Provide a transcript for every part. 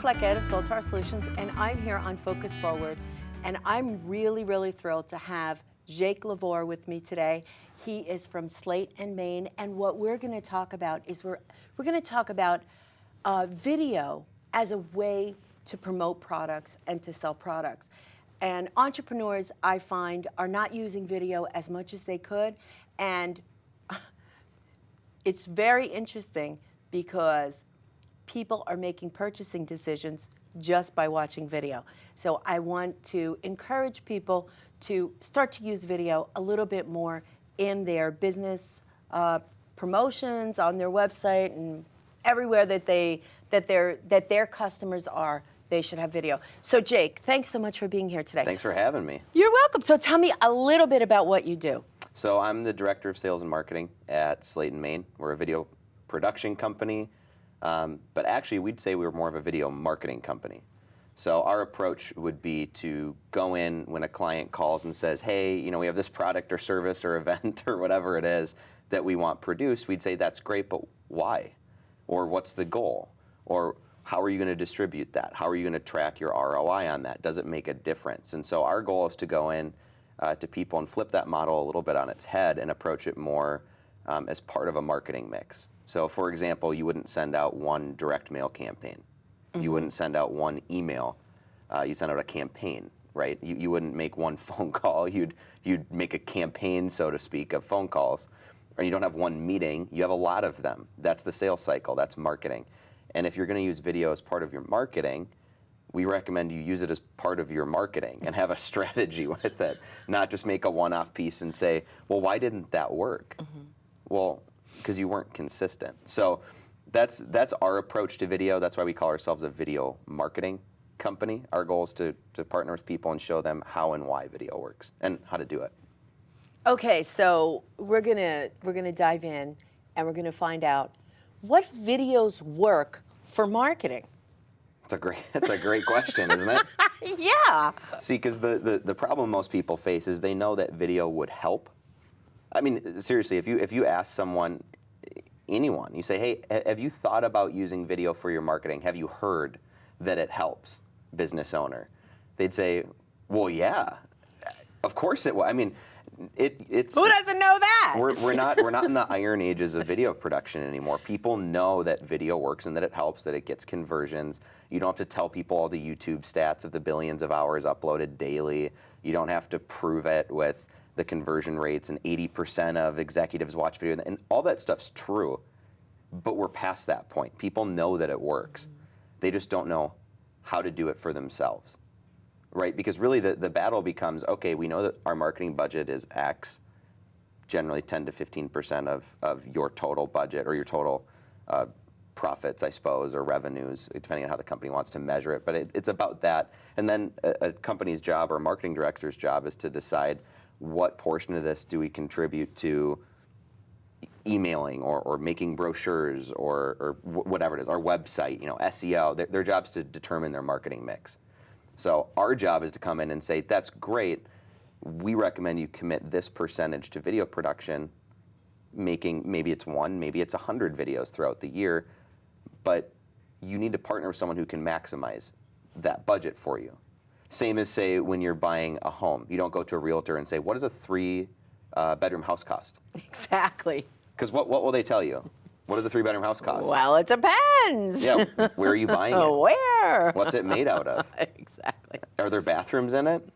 Fleckett of LeVoir Solutions, and I'm here on Focus Forward. And I'm really, really thrilled to have LeVoir with me today. He is from Slate and Maine, and what we're going to talk about is we're going to talk about video as a way to promote products and to sell products. And entrepreneurs, I find, are not using video as much as they could, and it's very interesting because people are making purchasing decisions just by watching video. So I want to encourage people to start to use video a little bit more in their business promotions, on their website, and everywhere that their customers are. They should have video. So Jake, thanks so much for being here today. Thanks for having me. You're welcome. So tell me a little bit about what you do. So I'm the Director of Sales and Marketing at Slate and Maine. We're a video production company, but actually we'd say we're more of a video marketing company. So our approach would be to go in when a client calls and says, hey, we have this product or service or event or whatever it is that we want produced. We'd say, that's great, but why? Or what's the goal? Or how are you going to distribute that? How are you going to track your ROI on that? Does it make a difference? And so our goal is to go in to people and flip that model a little bit on its head and approach it more as part of a marketing mix. So for example, you wouldn't send out one direct mail campaign. Mm-hmm. You wouldn't send out one email. You'd send out a campaign, right? You wouldn't make one phone call. You'd make a campaign, so to speak, of phone calls. Or you don't have one meeting. You have a lot of them. That's the sales cycle. That's marketing. And if you're going to use video as part of your marketing, we recommend you use it as part of your marketing and have a strategy with it, not just make a one-off piece and say, well, why didn't that work? Mm-hmm. Well, because you weren't consistent. So that's our approach to video. That's why we call ourselves a video marketing company. Our goal is to partner with people and show them how and why video works and how to do it. Okay, so we're gonna dive in and we're gonna find out what videos work for marketing. That's a great question, isn't it? Yeah. See, because the problem most people face is they know that video would help. I mean, seriously, if you ask someone, anyone, you say, hey, have you thought about using video for your marketing? Have you heard that it helps, business owner? They'd say, well, yeah, of course it will. I mean, it's who doesn't know that? We're not in the iron ages of video production anymore. People know that video works and that it helps, that it gets conversions. You don't have to tell people all the YouTube stats of the billions of hours uploaded daily. You don't have to prove it with the conversion rates and 80% of executives watch video, and all that stuff's true, but we're past that point. People know that it works. Mm-hmm. They just don't know how to do it for themselves. Right, because really the battle becomes, okay, we know that our marketing budget is X, generally 10 to 15% of your total budget or your total profits, I suppose, or revenues, depending on how the company wants to measure it. But it's about that. And then a company's job or a marketing director's job is to decide what portion of this do we contribute to emailing or making brochures or whatever it is, our website, SEO. Their job is to determine their marketing mix. So our job is to come in and say, that's great. We recommend you commit this percentage to video production, making maybe it's 1, maybe it's 100 videos throughout the year, but you need to partner with someone who can maximize that budget for you. Same as, say, when you're buying a home. You don't go to a realtor and say, what does a 3-bedroom house cost? Exactly. Because what will they tell you? What does a 3-bedroom house cost? Well, it depends. Yeah, where are you buying it? Where? What's it made out of? Exactly. Are there bathrooms in it?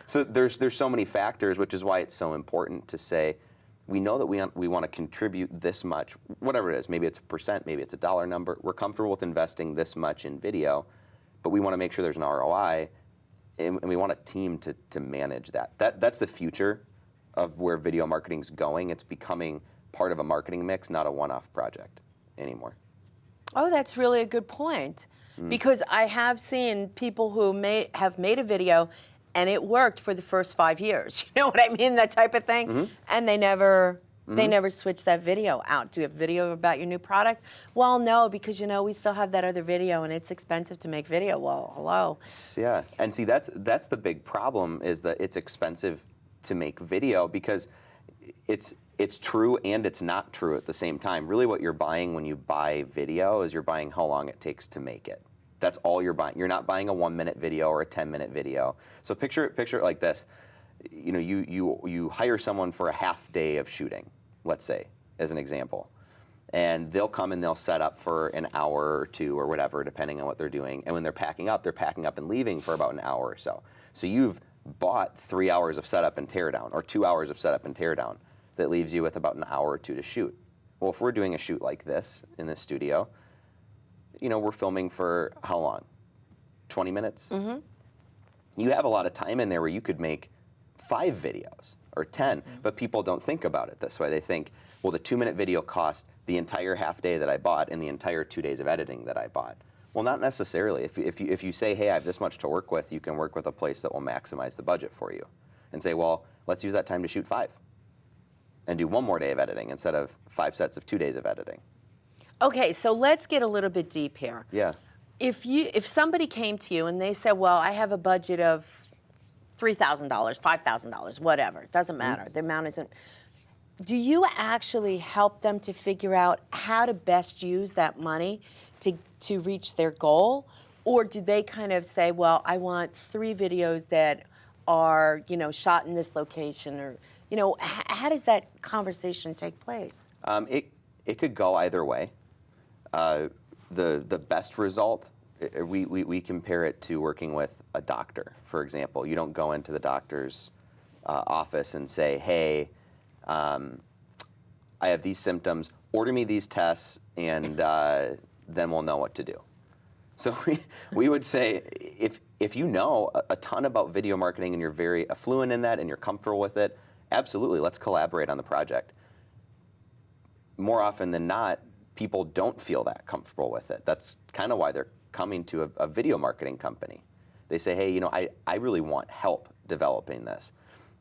So there's so many factors, which is why it's so important to say, we know that we want to contribute this much, whatever it is. Maybe it's a percent, maybe it's a dollar number. We're comfortable with investing this much in video, but we want to make sure there's an ROI, and we want a team to manage that. That's the future of where video marketing's going. It's becoming part of a marketing mix, not a one-off project anymore. Oh, that's really a good point. Because I have seen people who have made a video and it worked for the first 5 years. You know what I mean? That type of thing. Mm-hmm. And they never switched that video out. Do you have video about your new product? Well, no, because we still have that other video and it's expensive to make video. Well, hello. Yeah, and see, that's the big problem, is that it's expensive to make video because it's true and it's not true at the same time. Really what you're buying when you buy video is you're buying how long it takes to make it. That's all you're buying. You're not buying a 1-minute video or a 10-minute video. So picture it like this. You hire someone for a half day of shooting, let's say, as an example. And they'll come and they'll set up for an hour or two or whatever, depending on what they're doing. And when they're packing up and leaving for about an hour or so. So you've bought 3 hours of setup and teardown, or 2 hours of setup and teardown. That leaves you with about an hour or two to shoot. Well, if we're doing a shoot like this in this studio, we're filming for how long? 20 minutes? Mm-hmm. You have a lot of time in there where you could make 5 videos or 10, but people don't think about it this way. They think, well, the 2-minute video cost the entire half day that I bought and the entire 2 days of editing that I bought. Well, not necessarily. If you say, hey, I have this much to work with, you can work with a place that will maximize the budget for you and say, well, let's use that time to shoot 5 and do 1 more day of editing instead of 5 sets of 2 days of editing. Okay, so let's get a little bit deep here. Yeah. If somebody came to you and they said, well, I have a budget of $3,000, $5,000, whatever, it doesn't matter. The amount isn't. Do you actually help them to figure out how to best use that money to reach their goal? Or do they kind of say, well, I want 3 videos that are, shot in this location, or, how does that conversation take place? It could go either way. The best result, we compare it to working with a doctor, for example. You don't go into the doctor's office and say, hey, I have these symptoms, order me these tests, and then we'll know what to do. So we would say, if you know a ton about video marketing and you're very fluent in that and you're comfortable with it, absolutely, let's collaborate on the project. More often than not, people don't feel that comfortable with it. That's kind of why they're coming to a video marketing company. They say, hey, I really want help developing this.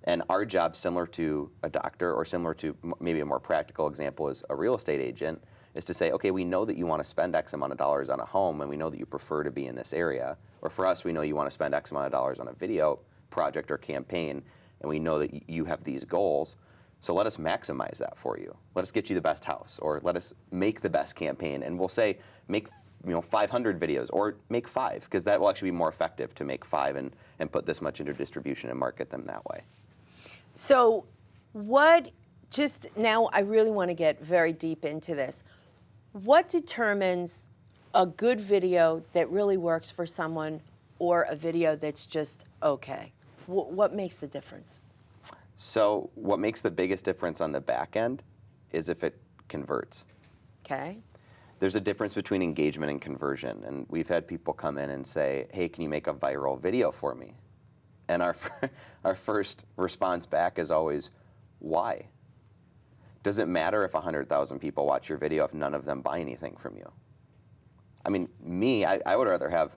And our job, similar to a doctor or similar to maybe a more practical example is a real estate agent, is to say, okay, we know that you want to spend X amount of dollars on a home and we know that you prefer to be in this area. Or for us, we know you want to spend X amount of dollars on a video project or campaign and we know that you have these goals. So let us maximize that for you. Let us get you the best house, or let us make the best campaign. And we'll say, make 500 videos, or make 5, because that will actually be more effective to make 5 and put this much into distribution and market them that way. So now I really want to get very deep into this. What determines a good video that really works for someone or a video that's just okay? What makes the difference? So what makes the biggest difference on the back end is if it converts. Okay. There's a difference between engagement and conversion. And we've had people come in and say, hey, can you make a viral video for me? And our first response back is always, why? Does it matter if 100,000 people watch your video if none of them buy anything from you? I mean, I would rather have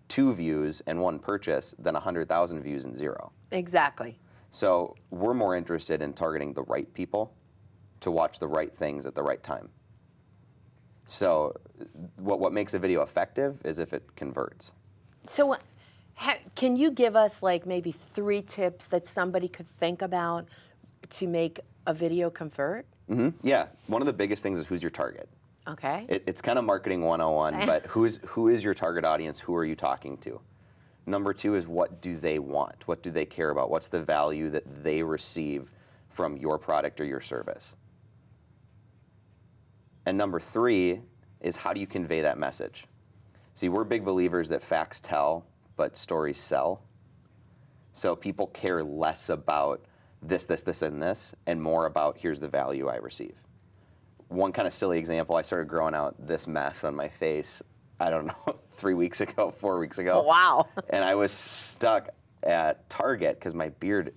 2 views and 1 purchase than 100,000 views and 0. Exactly. So we're more interested in targeting the right people to watch the right things at the right time. So what makes a video effective is if it converts. So can you give us like maybe 3 tips that somebody could think about to make a video convert? Mm-hmm. Yeah. One of the biggest things is who's your target. Okay. It's kind of marketing 101, but who is your target audience? Who are you talking to? Number 2 is, what do they want? What do they care about? What's the value that they receive from your product or your service? And number 3 is, how do you convey that message? See, we're big believers that facts tell, but stories sell. So people care less about this, and this, and more about, here's the value I receive. One kind of silly example, I started growing out this mess on my face, I don't know, 4 weeks ago. Wow. And I was stuck at Target because my beard,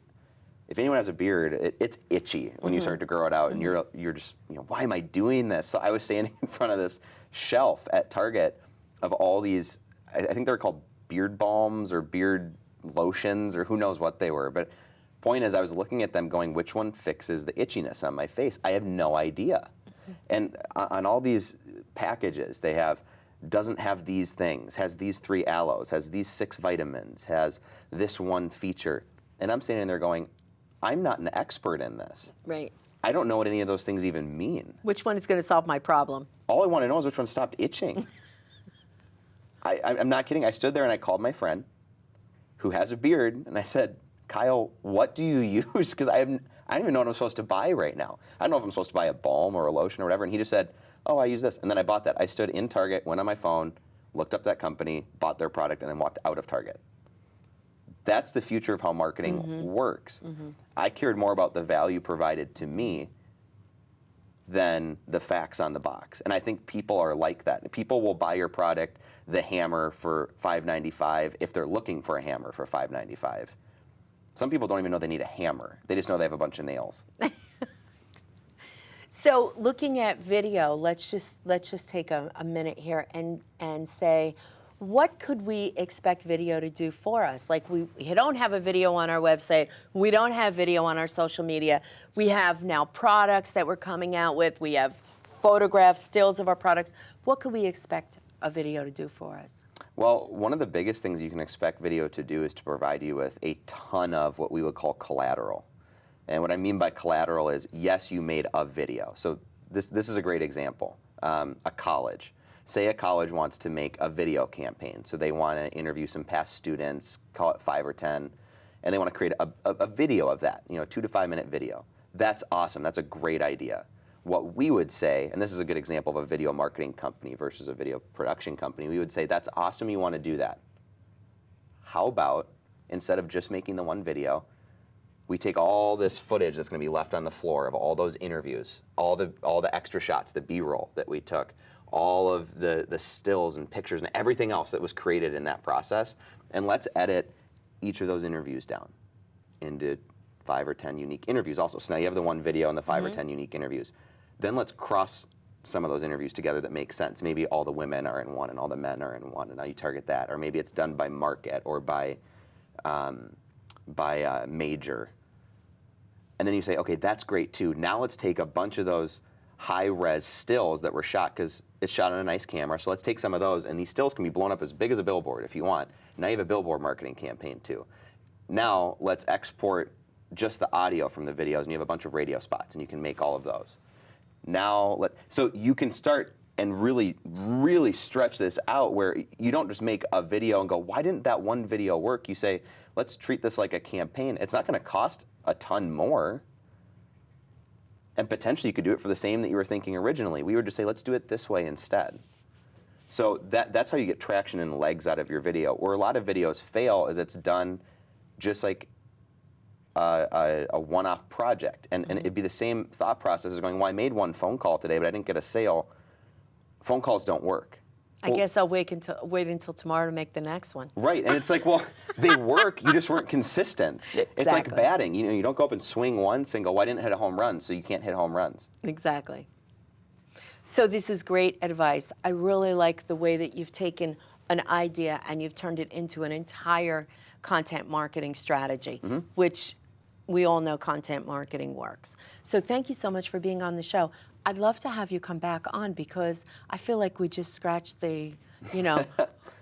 if anyone has a beard, it's itchy when you start to grow it out, and you're just, why am I doing this? So I was standing in front of this shelf at Target of all these, I think they're called beard balms or beard lotions or who knows what they were. But point is, I was looking at them going, which one fixes the itchiness on my face? I have no idea. And on all these packages, they have, doesn't have these things, has these 3 aloes, has these 6 vitamins, has this one feature. And I'm standing there going, I'm not an expert in this. Right. I don't know what any of those things even mean. Which one is going to solve my problem? All I want to know is which one stopped itching. I'm not kidding. I stood there and I called my friend who has a beard, and I said, Kyle, what do you use? Because I don't even know what I'm supposed to buy right now. I don't know if I'm supposed to buy a balm or a lotion or whatever. And he just said, oh, I use this. And then I bought that. I stood in Target, went on my phone, looked up that company, bought their product, and then walked out of Target. That's the future of how marketing works. I cared more about the value provided to me than the facts on the box. And I think people are like that. People will buy your product, the hammer, for $5.95 if they're looking for a hammer for $5.95. Some people don't even know they need a hammer. They just know they have a bunch of nails. So looking at video, let's just take a minute here and say, what could we expect video to do for us? Like we don't have a video on our website. We don't have video on our social media. We have now products that we're coming out with. We have photographs, stills of our products. What could we expect a video to do for us? Well, one of the biggest things you can expect video to do is to provide you with a ton of what we would call collateral. And what I mean by collateral is, yes, you made a video. So this is a great example. A college. Say a college wants to make a video campaign. So they want to interview some past students, call it 5 or 10, and they want to create a video of that, 2 to 5 minute video. That's awesome. That's a great idea. What we would say, and this is a good example of a video marketing company versus a video production company, we would say, that's awesome, you want to do that. How about, instead of just making the one video, we take all this footage that's going to be left on the floor of all those interviews, all the extra shots, the B-roll that we took, all of the stills and pictures and everything else that was created in that process, and let's edit each of those interviews down into 5 or 10 unique interviews also. So now you have the one video and the 5 or 10 unique interviews. Then let's cross some of those interviews together that make sense. Maybe all the women are in one and all the men are in one, and now you target that. Or maybe it's done by market or by major. And then you say, okay, that's great too. Now let's take a bunch of those high-res stills that were shot, because it's shot on a nice camera, so let's take some of those, and these stills can be blown up as big as a billboard if you want. Now you have a billboard marketing campaign too. Now let's export just the audio from the videos, and you have a bunch of radio spots, and you can make all of those. So you can start and really, really stretch this out where you don't just make a video and go, why didn't that one video work? You say, let's treat this like a campaign. It's not going to cost a ton more. And potentially you could do it for the same that you were thinking originally. We would just say, let's do it this way instead. So that's how you get traction and legs out of your video. Where a lot of videos fail is it's done just like a one-off project. And it'd be the same thought process as going, well, I made one phone call today, but I didn't get a sale. Phone calls don't work. I guess I'll wait until tomorrow to make the next one. Right, and it's like, well, they work, you just weren't consistent. It's like batting. You don't go up and swing once and go, well, I didn't hit a home run, so you can't hit home runs. Exactly. So this is great advice. I really like the way that you've taken an idea and you've turned it into an entire content marketing strategy, which we all know content marketing works. So thank you so much for being on the show. I'd love to have you come back on because I feel like we just scratched the,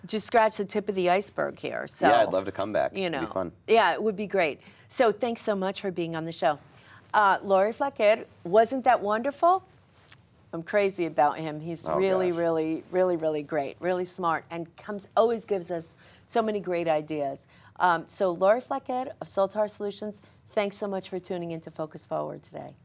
just scratched the tip of the iceberg here. So, yeah, I'd love to come back. It'd be fun. Yeah, it would be great. So thanks so much for being on the show. LeVoir Director, wasn't that wonderful? I'm crazy about him. He's really great, really smart, and always gives us so many great ideas. So LeVoir Director of Soltar Solutions, thanks so much for tuning in to Focus Forward today.